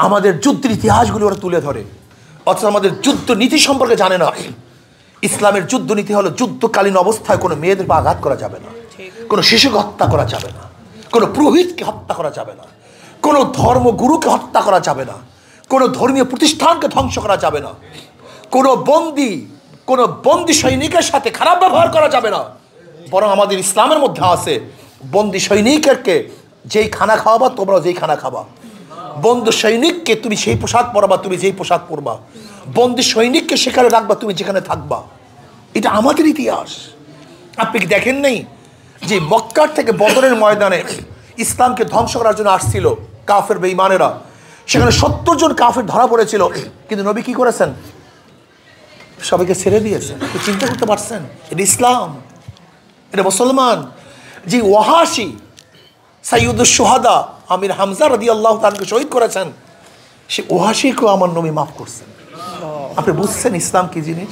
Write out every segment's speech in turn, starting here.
আমাদের যুদ্ধের ইতিহাসগুলো ওরা তুলে ধরে, অথচ আমাদের যুদ্ধ নীতি সম্পর্কে জানে না। ইসলামের যুদ্ধ নীতি হলো যুদ্ধকালীন অবস্থায় কোনো মেয়েদের পা আঘাত করা যাবে না, কোনো শিশুকে হত্যা করা যাবে না, কোনো পুরোহিতকে হত্যা করা যাবে না, কোনো ধর্মগুরুকে হত্যা করা যাবে না, কোনো ধর্মীয় প্রতিষ্ঠানকে ধ্বংস করা যাবে না, কোনো বন্দি সৈনিকের সাথে খারাপ ব্যবহার করা যাবে না। বরং আমাদের ইসলামের মধ্যে আছে বন্দি সৈনিককে যেই খানা খাওয়াবা তোমরা যেই খানা খাবা, বন্দি সৈনিককে তুমি সেই পোশাক পরবা তুমি যেই পোশাক পরবা, বন্দি সৈনিককে সেখানে রাখবা তুমি যেখানে থাকবা। এটা আমাদের ইতিহাস। আপনি কি দেখেন নাই যে মক্কার থেকে বদরের ময়দানে ইসলামকে ধ্বংস করার জন্য আসছিল কাফের বেঈমানেরা, সেখানে 70 জন কাফের ধরা পড়েছিল, কিন্তু নবী কি করেছেন? সবাইকে ছেড়ে দিয়েছেন। চিন্তা করতে পারছেন? এটা ইসলাম, এটা মুসলমান। যে ওয়াহাশি সাইয়্যিদুশ শুহাদা আমির হামজা রাদিয়াল্লাহু তাআলাকে শহীদ করেছেন, সে ওয়াহাশিকেও আমার নবী মাফ করছেন। আপনি বুঝছেন ইসলাম কি জিনিস?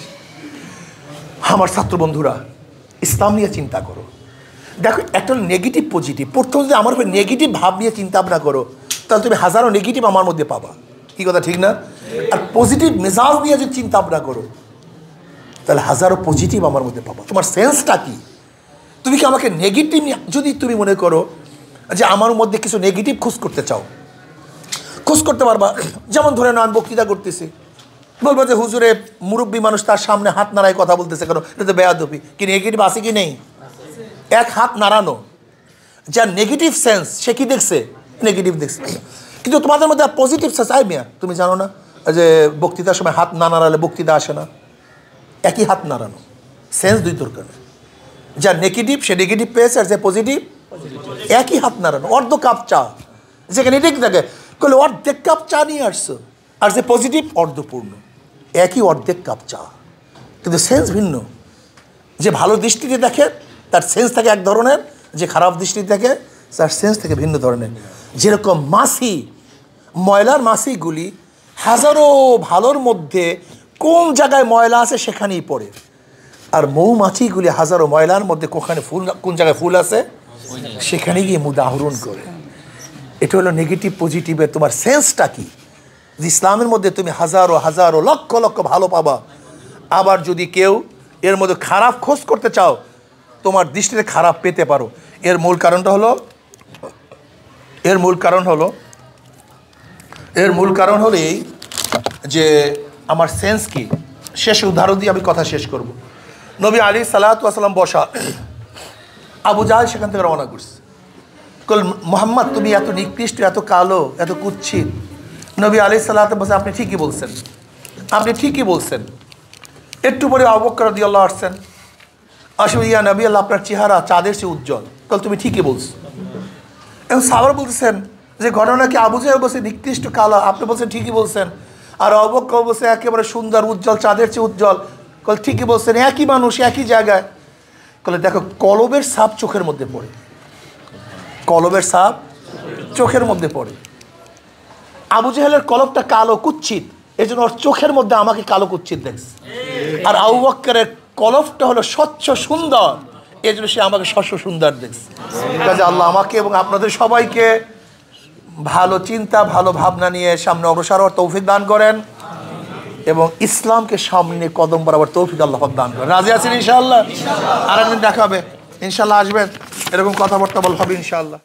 আমার ছাত্র বন্ধুরা, ইসলাম নিয়ে চিন্তা করো। দেখো, একটা নেগেটিভ পজিটিভ। প্রথম যদি আমার উপরে নেগেটিভ ভাব নিয়ে চিন্তা ভাবনা করো, তাহলে তুমি হাজারো নেগেটিভ আমার মধ্যে পাবা। কি কথা ঠিক না? আর পজিটিভ মেজাজ নিয়ে যদি চিন্তা ভাবনা করো, তাহলে হাজারো পজিটিভ আমার মধ্যে পাবা। তোমার সেন্সটা কি? তুমি কি আমাকে নেগেটিভ, যদি তুমি মনে করো যে আমার মধ্যে কিছু নেগেটিভ খোঁজ করতে চাও, খোঁজ করতে পারবা। যেমন ধরে নাও আমি বক্তৃতা করতেছি, বলবো যে হুজুরে মুরব্বী মানুষ তার সামনে হাত নাড়ায় কথা বলতেছে কেন? এটা তো বেয়াদবি। কি নেগেটিভ আছে কি নেই? এক হাত নাড়ানো, যার নেগেটিভ সেন্স সে কি দেখছে? নেগেটিভ দেখছে। কিন্তু তোমাদের মধ্যে পজিটিভ সেন্স আই মিয়া, তুমি জানো না যে বক্তৃতার সময় হাত না নাড়ালে বক্তৃতা আসে না? একই হাত নাড়ানো, সেন্স দুই দরকার। যার নেগেটিভ সে নেগেটিভ পেয়েছে, আর যে পজিটিভ একই হাত নাড়ানো। অর্ধ কাপ চা যেখানে ঠিক থাকে, বলে অর্ধেক কাপ চা নিয়ে আসছো, আর যে পজিটিভ অর্ধপূর্ণ, একই অর্ধেক কাপ চা, কিন্তু সেন্স ভিন্ন। যে ভালো দৃষ্টিতে দেখে তার সেন্স থাকে এক ধরনের, যে খারাপ দৃষ্টিতে দেখে তার সেন্স থেকে ভিন্ন ধরনের। যেরকম মাছি, ময়লার মাছিগুলি হাজারো ভালোর মধ্যে কোন জায়গায় ময়লা আছে সেখানেই পড়ে, আর মৌমাছিগুলি হাজারো ময়লার মধ্যে কোন জায়গায় ফুল আছে সেখানে গিয়ে মুদা আহরণ করে। এটা হলো নেগেটিভ পজিটিভের তোমার সেন্সটা কি? যে ইসলামের মধ্যে তুমি হাজারো হাজারো লক্ষ লক্ষ ভালো পাবা। আবার যদি কেউ এর মধ্যে খারাপ খোঁজ করতে চাও, তোমার দৃষ্টিতে খারাপ পেতে পারো। এর মূল কারণ হলো এই যে আমার সেন্স কি। শেষ উদাহরণ দিয়ে আমি কথা শেষ করব। নবী আলাইহিস সালাতু ওয়াস সালাম বসা, আবু জাহেল সেখান থেকে রওনা করছে। কল মুহাম্মদ তুমি এত নিকৃষ্ট, এত কালো, এত কুৎসিত। নবী আলাইহিস সালাতু ওয়াস সালাম আপনি ঠিকই বলছেন। একটু পরে আবু বকর রাদিয়াল্লাহু আসছেন, আসলে ইয়া নবী আল্লাহ আপনার চেহারা চাঁদের চেয়ে উজ্জ্বল। কল তুমি ঠিকই বলছো। এবং সাহাবারা বলতেছেন যে ঘটনা কি আবু জাহেল বলছে নিকৃষ্ট কালো, আপনি বলছেন ঠিকই বলছেন, আর আবু বকর বলছে একেবারে সুন্দর উজ্জ্বল, চাঁদের চেয়ে উজ্জ্বল। কল ঠিকই বলছেন, একই মানুষ একই জায়গায়। কলে দেখো, কলবের ছাপ চোখের মধ্যে পড়ে, কলবের ছাপ চোখের মধ্যে পড়ে। আবু জাহেলের কলবটা কালো কুৎসিত, এই জন্য ওর চোখের মধ্যে আমাকে কালো কুৎসিত দেখছে। আর আবু বকরের কলবটা হলো স্বচ্ছ সুন্দর, এই জন্য সে আমাকে স্বচ্ছ সুন্দর দেখছে। কাজে আল্লাহ আমাকে এবং আপনাদের সবাইকে ভালো চিন্তা, ভালো ভাবনা নিয়ে সামনে অগ্রসর হওয়ার তৌফিক দান করেন, এবং ইসলামকে সামনে কদম বরাবর তৌফিক আল্লাহ দান করেন। রাজি আছেন ইনশাআল্লাহ? আর একদিন দেখা হবে ইনশাআল্লাহ, আসবেন, এরকম কথাবার্তা বল হবে ইনশাআল্লাহ।